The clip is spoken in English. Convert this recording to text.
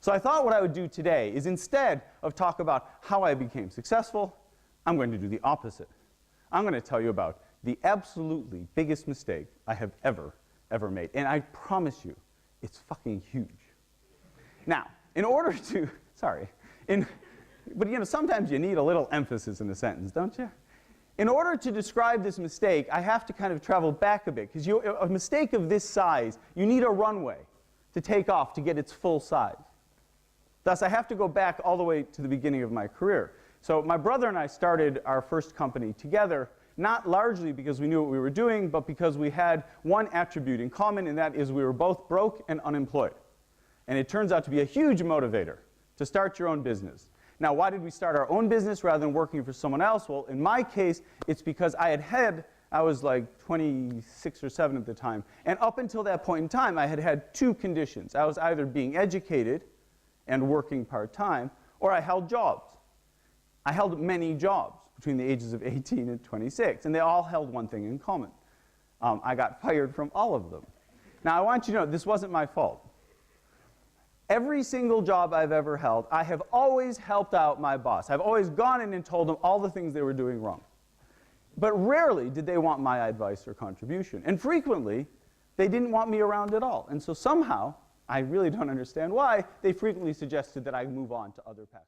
So I thought what I would do today is, instead of talk about how I became successful, I'm going to do the opposite. I'm going to tell you about the absolutely biggest mistake I have ever made. And I promise you, it's fucking huge. Now, in order to, but you know, sometimes you need a little emphasis in a sentence, don't you? In order to describe this mistake, I have to kind of travel back a bit, because a mistake of this size, you need a runway to take off to get its full size. Thus, I have to go back all the way to the beginning of my career. So my brother and I started our first company together, not largely because we knew what we were doing, but because we had one attribute in common, and that is we were both broke and unemployed. And it turns out to be a huge motivator to start your own business. Now, why did we start our own business rather than working for someone else? Well, in my case, it's because I was like 26 or 7 at the time, and up until that point in time, I had had 2 conditions. I was either being educated and working part-time, or I held jobs. I held many jobs between the ages of 18 and 26, and they all held one thing in common. I got fired from all of them. Now, I want you to know, this wasn't my fault. Every single job I've ever held, I have always helped out my boss. I've always gone in and told them all the things they were doing wrong. But rarely did they want my advice or contribution. And frequently, they didn't want me around at all. And so somehow, I really don't understand why, they frequently suggested that I move on to other paths.